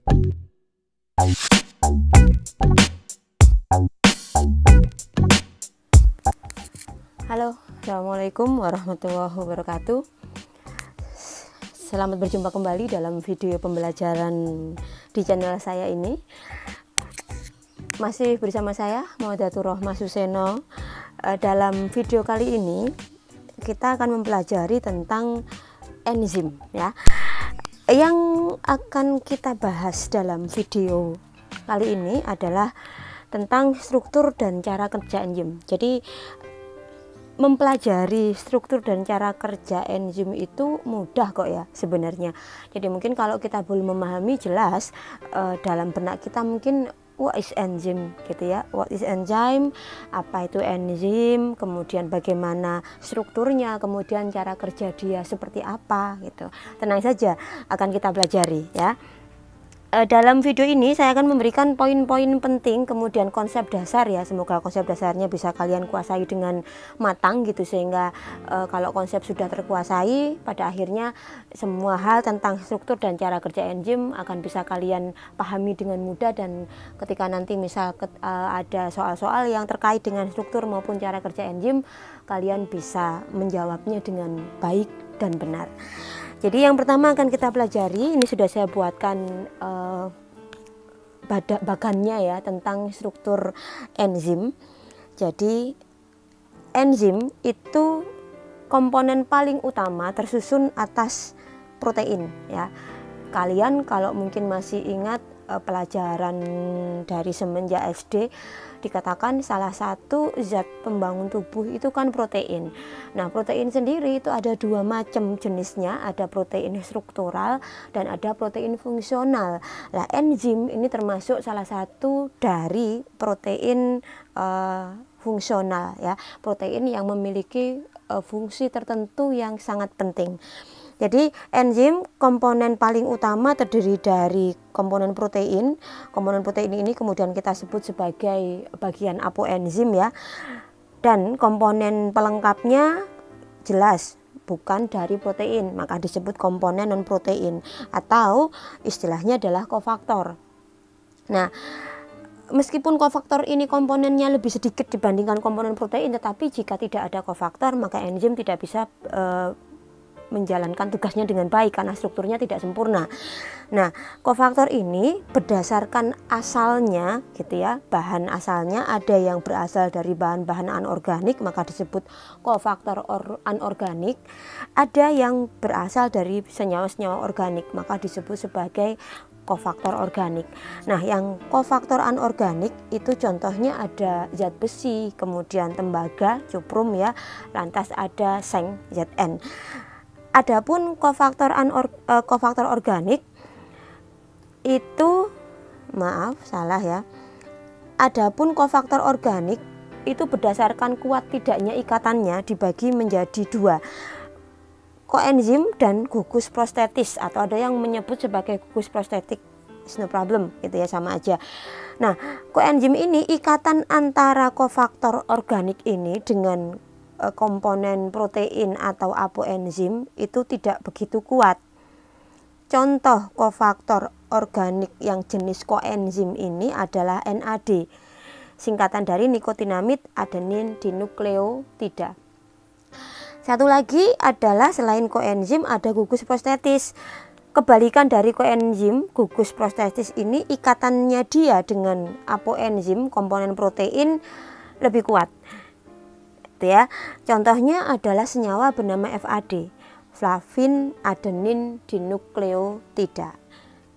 Halo, assalamualaikum warahmatullahi wabarakatuh. Selamat berjumpa kembali dalam video pembelajaran di channel saya ini. Masih bersama saya Mawaddatur Rohmah Suseno. Dalam video kali ini kita akan mempelajari tentang enzim ya. Yang akan kita bahas dalam video kali ini adalah tentang struktur dan cara kerja enzim. Jadi mempelajari struktur dan cara kerja enzim itu mudah kok ya sebenarnya. Jadi mungkin kalau kita belum memahami jelas dalam benak kita mungkin what is enzim gitu ya, what is enzyme, apa itu enzim, kemudian bagaimana strukturnya, kemudian cara kerja dia seperti apa gitu. Tenang saja, akan kita pelajari ya. Dalam video ini saya akan memberikan poin-poin penting, kemudian konsep dasar ya. Semoga konsep dasarnya bisa kalian kuasai dengan matang gitu, sehingga kalau konsep sudah terkuasai, pada akhirnya semua hal tentang struktur dan cara kerja enzim akan bisa kalian pahami dengan mudah. Dan ketika nanti misal ada soal-soal yang terkait dengan struktur maupun cara kerja enzim, kalian bisa menjawabnya dengan baik dan benar. Jadi yang pertama akan kita pelajari, ini sudah saya buatkan bagannya ya, tentang struktur enzim. Jadi enzim itu komponen paling utama tersusun atas protein ya. Kalian kalau mungkin masih ingat pelajaran dari semenjak SD, dikatakan salah satu zat pembangun tubuh itu kan protein. Nah, protein sendiri itu ada dua macam jenisnya, ada protein struktural dan ada protein fungsional. Nah, enzim ini termasuk salah satu dari protein fungsional ya, protein yang memiliki fungsi tertentu yang sangat penting. Jadi enzim komponen paling utama terdiri dari komponen protein. Komponen protein ini kemudian kita sebut sebagai bagian apoenzim ya. Dan komponen pelengkapnya jelas bukan dari protein, maka disebut komponen non protein atau istilahnya adalah kofaktor. Nah, meskipun kofaktor ini komponennya lebih sedikit dibandingkan komponen protein, tetapi jika tidak ada kofaktor maka enzim tidak bisa menjalankan tugasnya dengan baik karena strukturnya tidak sempurna. Nah, kofaktor ini berdasarkan asalnya gitu ya, bahan asalnya ada yang berasal dari bahan-bahan anorganik maka disebut kofaktor anorganik, ada yang berasal dari senyawa-senyawa organik maka disebut sebagai kofaktor organik. Nah, yang kofaktor anorganik itu contohnya ada zat besi, kemudian tembaga, cuprum ya, lantas ada seng, Zn. Adapun kofaktor organik itu Adapun kofaktor organik itu berdasarkan kuat tidaknya ikatannya dibagi menjadi dua, koenzim dan gugus prostetis, atau ada yang menyebut sebagai gugus prostetik, no problem gitu ya, sama aja. Nah, koenzim ini ikatan antara kofaktor organik ini dengan komponen protein atau apoenzim itu tidak begitu kuat. Contoh kofaktor organik yang jenis koenzim ini adalah NAD, singkatan dari nikotinamid adenin dinukleotida. Satu lagi adalah selain koenzim ada gugus prostetis. Kebalikan dari koenzim, gugus prostetis ini ikatannya dia dengan apoenzim komponen protein lebih kuat ya. Contohnya adalah senyawa bernama FAD, flavin adenin dinukleotida.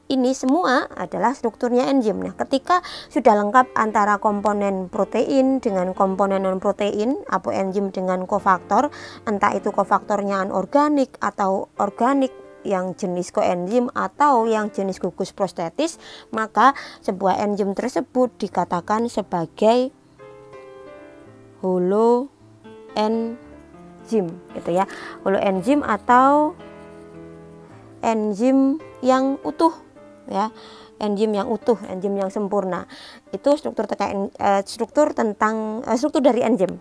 Ini semua adalah strukturnya enzim. Nah, ketika sudah lengkap antara komponen protein dengan komponen non protein, apoenzim dengan kofaktor, entah itu kofaktornya anorganik atau organik yang jenis koenzim atau yang jenis gugus prostetis, maka sebuah enzim tersebut dikatakan sebagai holoenzim gitu ya, holoenzim atau enzim yang utuh ya, enzim yang utuh, enzim yang sempurna. Itu struktur dari enzim.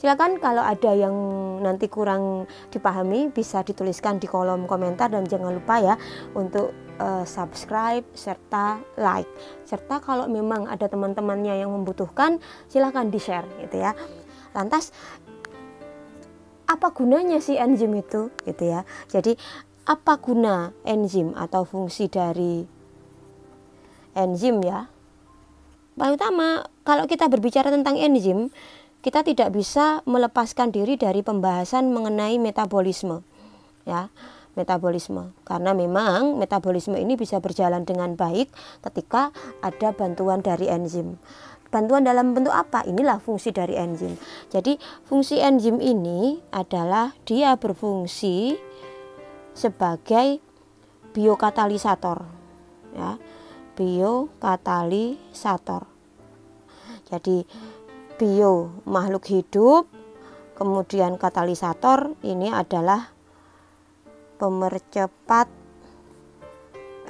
Silakan kalau ada yang nanti kurang dipahami bisa dituliskan di kolom komentar, dan jangan lupa ya untuk subscribe serta like, serta kalau memang ada teman-temannya yang membutuhkan silahkan di-share gitu ya. Lantas apa gunanya sih enzim itu gitu ya. Jadi apa guna enzim atau fungsi dari enzim ya? Paling utama kalau kita berbicara tentang enzim, kita tidak bisa melepaskan diri dari pembahasan mengenai metabolisme ya, metabolisme, karena memang metabolisme ini bisa berjalan dengan baik ketika ada bantuan dari enzim. Bantuan dalam bentuk apa? Inilah fungsi dari enzim. Jadi fungsi enzim ini adalah dia berfungsi sebagai biokatalisator ya, biokatalisator. Jadi bio makhluk hidup, kemudian katalisator ini adalah pemercepat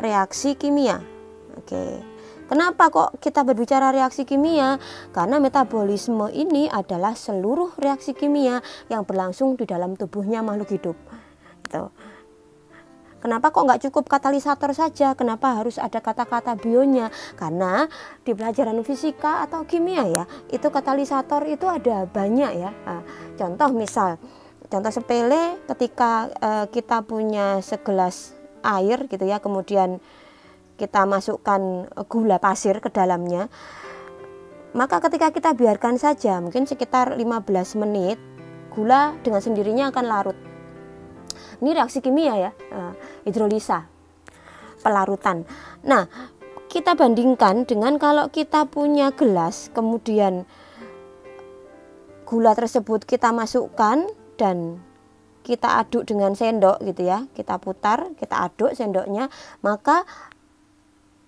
reaksi kimia. Oke. Kenapa kok kita berbicara reaksi kimia? Karena metabolisme ini adalah seluruh reaksi kimia yang berlangsung di dalam tubuhnya makhluk hidup. Gitu. Kenapa kok nggak cukup katalisator saja? Kenapa harus ada kata-kata bionya? Karena di pelajaran fisika atau kimia ya, itu katalisator itu ada banyak ya. Nah, contoh sepele ketika kita punya segelas air gitu ya, kemudian kita masukkan gula pasir ke dalamnya. Maka ketika kita biarkan saja, mungkin sekitar 15 menit, gula dengan sendirinya akan larut. Ini reaksi kimia ya, hidrolisa, pelarutan. Nah, kita bandingkan dengan kalau kita punya gelas, kemudian gula tersebut kita masukkan dan kita aduk dengan sendok gitu ya, kita putar, kita aduk sendoknya, maka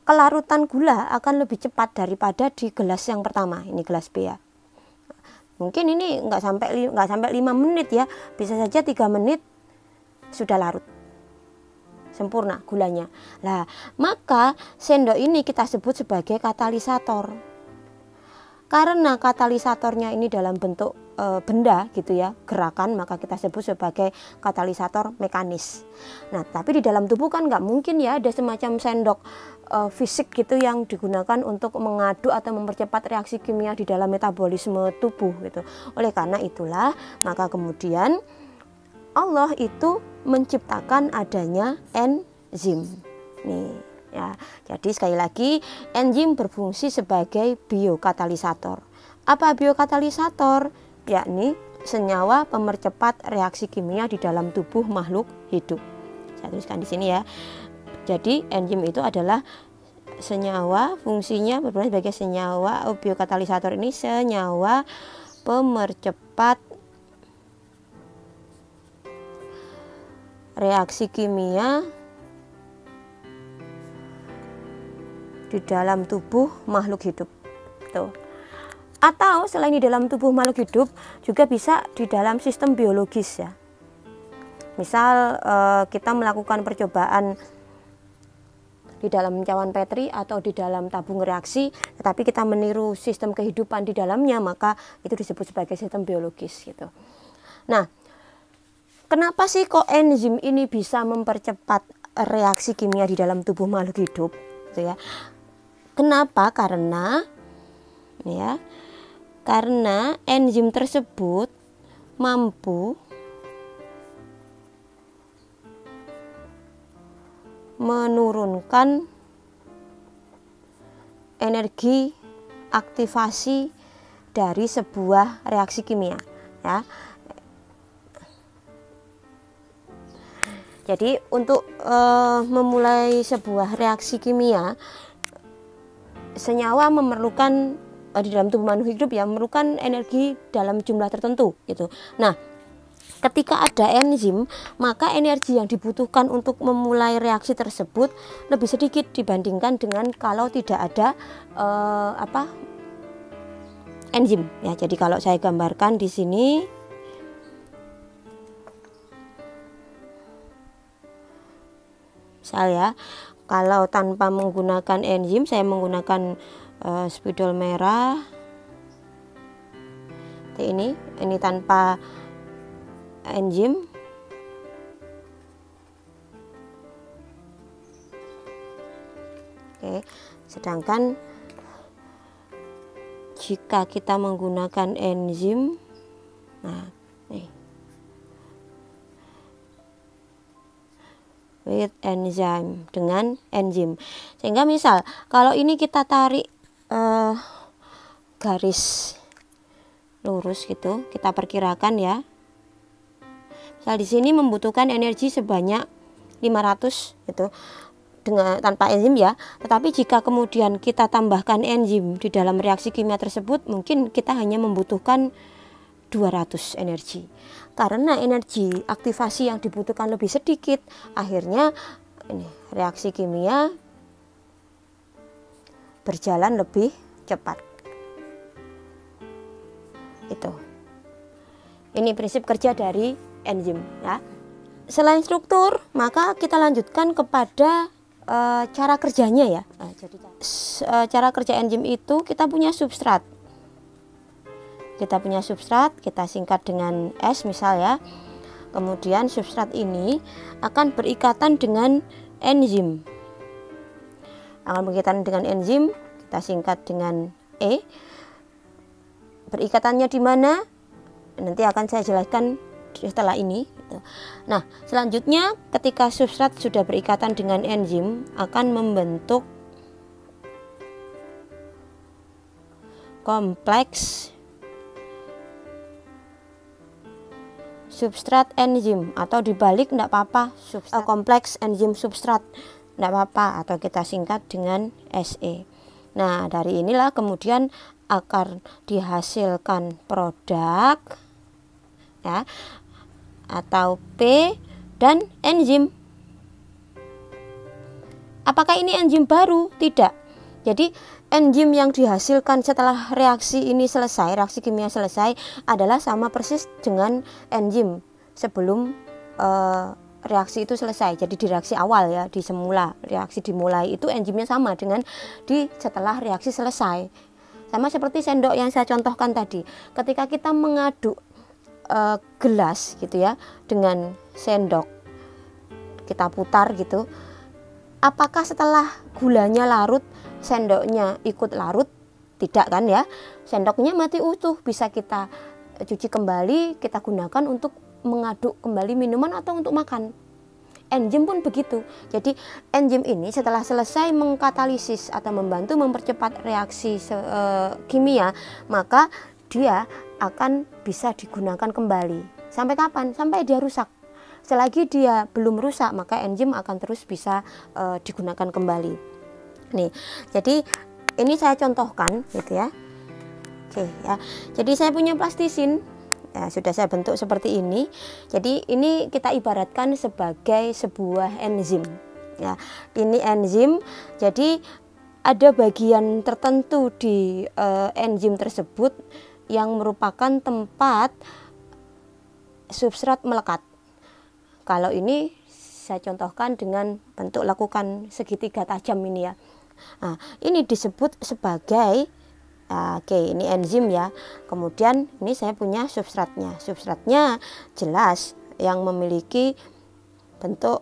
kelarutan gula akan lebih cepat daripada di gelas yang pertama, ini gelas B ya. Mungkin ini nggak sampai 5 menit ya, bisa saja 3 menit sudah larut sempurna gulanya. Nah, maka sendok ini kita sebut sebagai katalisator. Karena katalisatornya ini dalam bentuk benda gitu ya, gerakan, maka kita sebut sebagai katalisator mekanis. Nah, tapi di dalam tubuh kan nggak mungkin ya ada semacam sendok fisik gitu yang digunakan untuk mengaduk atau mempercepat reaksi kimia di dalam metabolisme tubuh gitu. Oleh karena itulah, maka kemudian Allah itu menciptakan adanya enzim. Nih ya. Jadi sekali lagi, enzim berfungsi sebagai biokatalisator. Apa biokatalisator? Yakni senyawa pemercepat reaksi kimia di dalam tubuh makhluk hidup. Saya tuliskan di sini ya. Jadi enzim itu adalah senyawa, fungsinya berfungsi sebagai senyawa, biokatalisator ini senyawa pemercepat reaksi kimia di dalam tubuh makhluk hidup. Tuh. Atau selain di dalam tubuh makhluk hidup, juga bisa di dalam sistem biologis ya. Misal kita melakukan percobaan di dalam cawan Petri atau di dalam tabung reaksi, tetapi kita meniru sistem kehidupan di dalamnya, maka itu disebut sebagai sistem biologis gitu. Nah, kenapa sih kok enzim ini bisa mempercepat reaksi kimia di dalam tubuh makhluk hidup gitu ya? Kenapa? Karena enzim tersebut mampu menurunkan energi aktivasi dari sebuah reaksi kimia ya. Jadi untuk memulai sebuah reaksi kimia, senyawa memerlukan di dalam tubuh makhluk hidup ya, memerlukan energi dalam jumlah tertentu gitu. Nah, ketika ada enzim, maka energi yang dibutuhkan untuk memulai reaksi tersebut lebih sedikit dibandingkan dengan kalau tidak ada enzim ya. Jadi kalau saya gambarkan di sini, misalnya kalau tanpa menggunakan enzim, saya menggunakan spidol merah ini tanpa enzim. Oke. Sedangkan jika kita menggunakan enzim, nah nih, with enzyme, dengan enzim, sehingga misal kalau ini kita tarik garis lurus gitu, kita perkirakan ya, misal di sini membutuhkan energi sebanyak 500 gitu dengan tanpa enzim ya. Tetapi jika kemudian kita tambahkan enzim di dalam reaksi kimia tersebut, mungkin kita hanya membutuhkan 200 energi. Karena energi aktivasi yang dibutuhkan lebih sedikit, akhirnya ini reaksi kimia berjalan lebih cepat. Itu. Ini prinsip kerja dari enzim ya. Selain struktur, maka kita lanjutkan kepada cara kerjanya ya. Nah, jadi cara kerja enzim itu kita punya substrat. Kita punya substrat, kita singkat dengan S misal ya. Kemudian substrat ini akan berikatan dengan enzim. Akan berikatan dengan enzim, kita singkat dengan E. Berikatannya di mana? Nanti akan saya jelaskan setelah ini. Nah, selanjutnya ketika substrat sudah berikatan dengan enzim akan membentuk kompleks substrat enzim, atau dibalik tidak apa-apa, kompleks enzim substrat tidak apa-apa, atau kita singkat dengan SE. Nah, dari inilah kemudian akan dihasilkan produk ya, atau P dan enzim. Apakah ini enzim baru? Tidak. Jadi enzim yang dihasilkan setelah reaksi ini selesai, reaksi kimia selesai, adalah sama persis dengan enzim sebelum reaksi itu selesai. Jadi di reaksi awal ya, di semula reaksi dimulai itu enzimnya sama dengan di setelah reaksi selesai. Sama seperti sendok yang saya contohkan tadi. Ketika kita mengaduk gelas gitu ya dengan sendok, kita putar gitu, apakah setelah gulanya larut sendoknya ikut larut? Tidak kan ya, sendoknya mati utuh, bisa kita cuci kembali, kita gunakan untuk mengaduk kembali minuman atau untuk makan. Enzim pun begitu. Jadi enzim ini setelah selesai mengkatalisis atau membantu mempercepat reaksi kimia, maka dia akan bisa digunakan kembali. Sampai kapan? Sampai dia rusak. Selagi dia belum rusak, maka enzim akan terus bisa digunakan kembali. Nih, jadi ini saya contohkan gitu ya. Oke ya. Jadi saya punya plastisin. Ya, sudah saya bentuk seperti ini. Jadi ini kita ibaratkan sebagai sebuah enzim. Ya, ini enzim. Jadi ada bagian tertentu di enzim tersebut yang merupakan tempat substrat melekat. Kalau ini saya contohkan dengan bentuk lekukan segitiga tajam ini ya. Nah, ini disebut sebagai oke, ini enzim ya. Kemudian ini saya punya substratnya. Substratnya jelas yang memiliki bentuk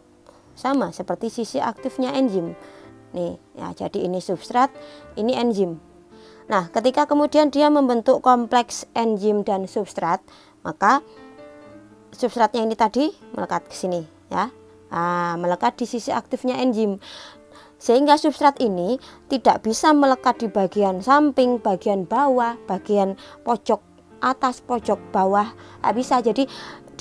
sama seperti sisi aktifnya enzim. Nih, ya, jadi ini substrat, ini enzim. Nah, ketika kemudian dia membentuk kompleks enzim dan substrat, maka substratnya ini tadi melekat ke sini ya. Melekat di sisi aktifnya enzim. Sehingga substrat ini tidak bisa melekat di bagian samping, bagian bawah, bagian pojok atas, pojok bawah. Tidak bisa. Jadi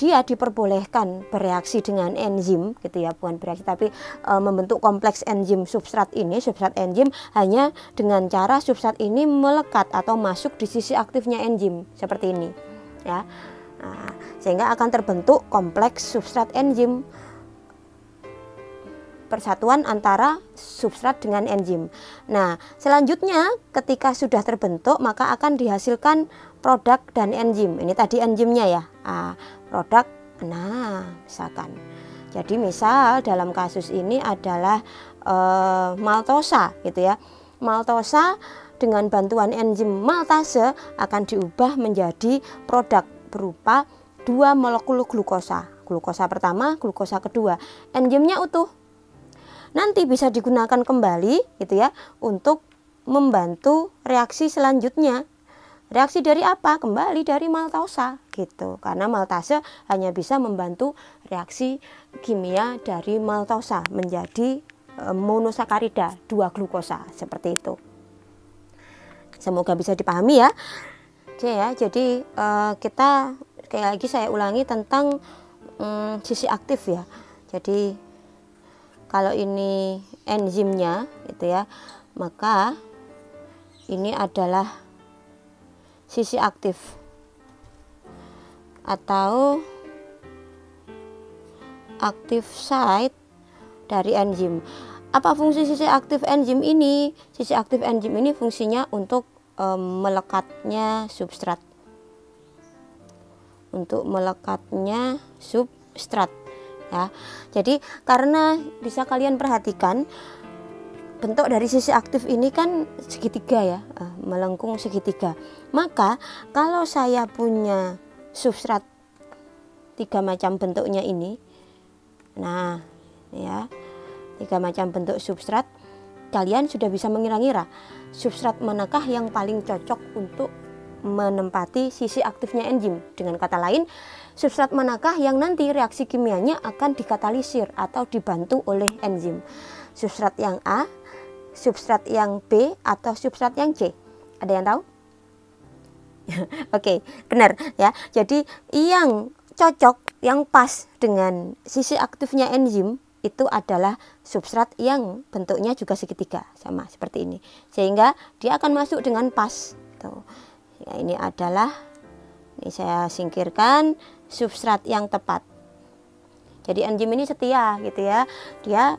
dia diperbolehkan bereaksi dengan enzim gitu ya, bukan bereaksi tapi membentuk kompleks enzim substrat ini, substrat enzim, hanya dengan cara substrat ini melekat atau masuk di sisi aktifnya enzim seperti ini ya. Nah, sehingga akan terbentuk kompleks substrat enzim, persatuan antara substrat dengan enzim. Nah, selanjutnya ketika sudah terbentuk maka akan dihasilkan produk dan enzim. Ini tadi enzimnya ya. Produk, nah misalkan. Jadi misal dalam kasus ini adalah maltosa gitu ya. Maltosa dengan bantuan enzim maltase akan diubah menjadi produk berupa 2 molekul glukosa. Glukosa pertama, glukosa kedua. Enzimnya utuh. nanti bisa digunakan kembali gitu ya untuk membantu reaksi selanjutnya. Reaksi dari apa? Kembali dari maltosa gitu. Karena maltase hanya bisa membantu reaksi kimia dari maltosa menjadi monosakarida 2 glukosa seperti itu. Semoga bisa dipahami ya. Oke ya, jadi kita sekali lagi saya ulangi tentang sisi aktif ya. Jadi kalau ini enzimnya gitu ya, maka ini adalah sisi aktif atau active site dari enzim. Apa fungsi sisi aktif enzim ini? Sisi aktif enzim ini fungsinya untuk melekatnya substrat. Untuk melekatnya substrat ya. Jadi karena bisa kalian perhatikan bentuk dari sisi aktif ini kan segitiga ya, melengkung segitiga. Maka kalau saya punya substrat 3 macam bentuknya ini, nah ya 3 macam bentuk substrat, kalian sudah bisa mengira-ngira substrat manakah yang paling cocok untuk menempati sisi aktifnya enzim. Dengan kata lain, substrat manakah yang nanti reaksi kimianya akan dikatalisir atau dibantu oleh enzim. Substrat yang A, substrat yang B, atau substrat yang C? Ada yang tahu? Oke, benar ya. Jadi yang cocok, yang pas dengan sisi aktifnya enzim itu adalah substrat yang bentuknya juga segitiga, sama seperti ini. Sehingga dia akan masuk dengan pas. Tuh. Ya, ini adalah, ini saya singkirkan, substrat yang tepat. Jadi enzim ini setia gitu ya. Dia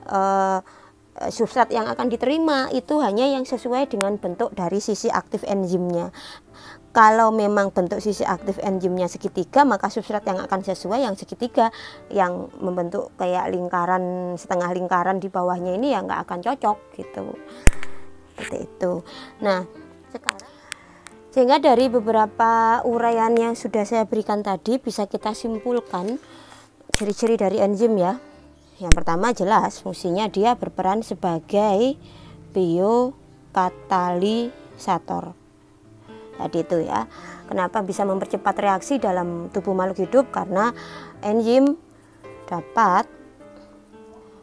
substrat yang akan diterima itu hanya yang sesuai dengan bentuk dari sisi aktif enzimnya. Kalau memang bentuk sisi aktif enzimnya segitiga, maka substrat yang akan sesuai yang segitiga, yang membentuk kayak lingkaran, setengah lingkaran di bawahnya ini ya nggak akan cocok gitu. Seperti itu. Nah, sekarang sehingga dari beberapa uraian yang sudah saya berikan tadi bisa kita simpulkan ciri-ciri dari enzim ya. Yang pertama jelas fungsinya dia berperan sebagai biokatalisator. Tadi itu ya. Kenapa bisa mempercepat reaksi dalam tubuh makhluk hidup? Karena enzim dapat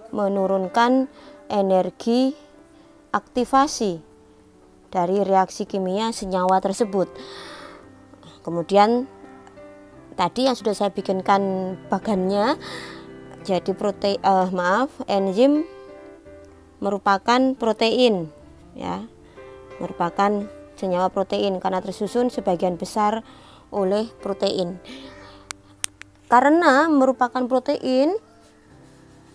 menurunkan energi aktivasi dari reaksi kimia senyawa tersebut. Kemudian tadi yang sudah saya bikinkan bagannya, jadi enzim merupakan protein ya, merupakan senyawa protein karena tersusun sebagian besar oleh protein. Karena merupakan protein,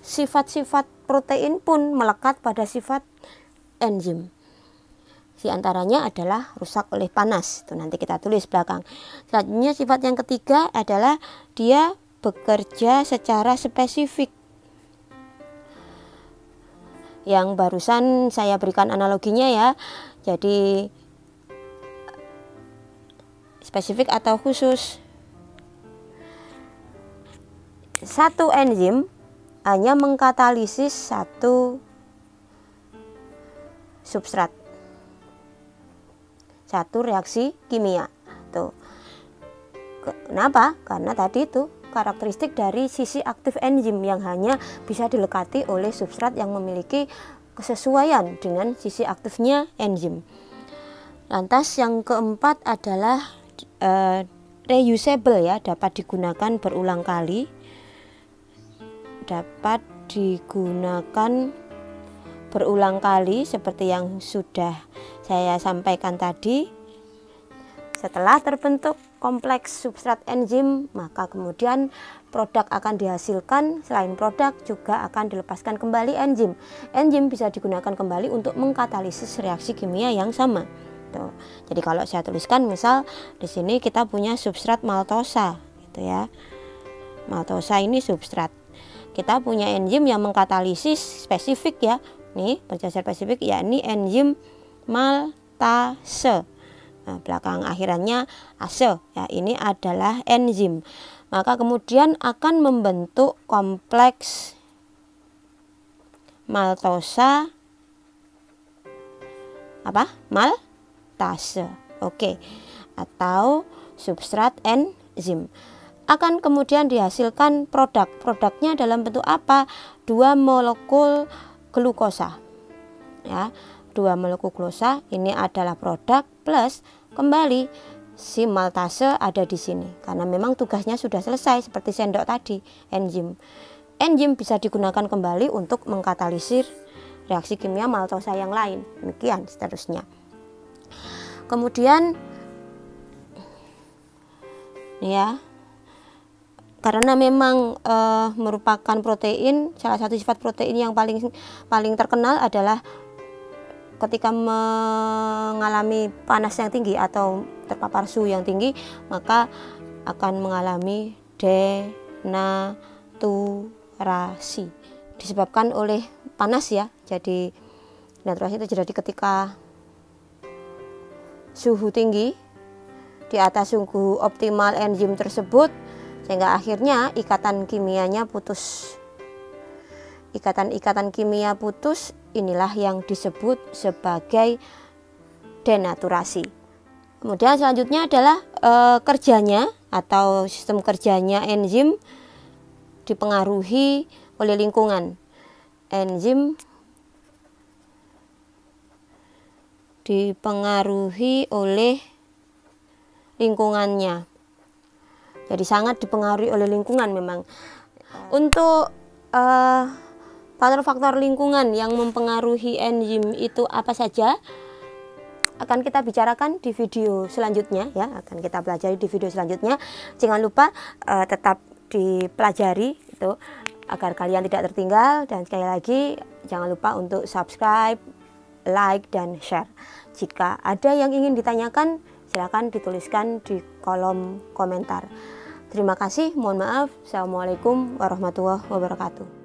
sifat-sifat protein pun melekat pada sifat enzim. Di antaranya adalah rusak oleh panas. Itu nanti kita tulis belakang. Selanjutnya sifat yang ketiga adalah dia bekerja secara spesifik. Yang barusan saya berikan analoginya ya. Jadi spesifik atau khusus. Satu enzim hanya mengkatalisis satu substrat, satu reaksi kimia. Tuh. Kenapa? Karena tadi itu karakteristik dari sisi aktif enzim yang hanya bisa dilekati oleh substrat yang memiliki kesesuaian dengan sisi aktifnya enzim. Lantas yang keempat adalah reusable ya, dapat digunakan berulang kali, seperti yang sudah saya sampaikan tadi. Setelah terbentuk kompleks substrat enzim, maka kemudian produk akan dihasilkan. Selain produk juga akan dilepaskan kembali enzim. Enzim bisa digunakan kembali untuk mengkatalisis reaksi kimia yang sama. Tuh. Jadi kalau saya tuliskan misal di sini kita punya substrat maltosa gitu ya. Maltosa ini substrat. Kita punya enzim yang mengkatalisis spesifik ya. Nih, penjelasan spesifik yakni enzim maltase. Nah, belakang akhirannya ase ya, ini adalah enzim. Maka kemudian akan membentuk kompleks maltosa maltase. Oke. Atau substrat enzim. Akan kemudian dihasilkan produknya dalam bentuk apa? 2 molekul glukosa. Ya, 2 molekul glukosa ini adalah produk plus kembali si maltase ada di sini karena memang tugasnya sudah selesai seperti sendok tadi, enzim. Enzim bisa digunakan kembali untuk mengkatalisir reaksi kimia maltosa yang lain. Demikian seterusnya. Kemudian ya, karena memang merupakan protein, salah satu sifat protein yang paling terkenal adalah ketika mengalami panas yang tinggi atau terpapar suhu yang tinggi, maka akan mengalami denaturasi disebabkan oleh panas ya. Jadi denaturasi itu terjadi ketika suhu tinggi di atas suhu optimal enzim tersebut, sehingga akhirnya ikatan kimianya putus. Ikatan kimia putus inilah yang disebut sebagai denaturasi. Kemudian selanjutnya adalah kerjanya atau sistem kerjanya enzim dipengaruhi oleh lingkungan. Enzim dipengaruhi oleh lingkungannya. Jadi sangat dipengaruhi oleh lingkungan memang. Untuk faktor-faktor lingkungan yang mempengaruhi enzim itu apa saja akan kita bicarakan di video selanjutnya ya, akan kita pelajari di video selanjutnya. Jangan lupa tetap dipelajari itu agar kalian tidak tertinggal, dan sekali lagi jangan lupa untuk subscribe, like, dan share. Jika ada yang ingin ditanyakan, silakan dituliskan di kolom komentar. Terima kasih, mohon maaf. Assalamualaikum warahmatullahi wabarakatuh.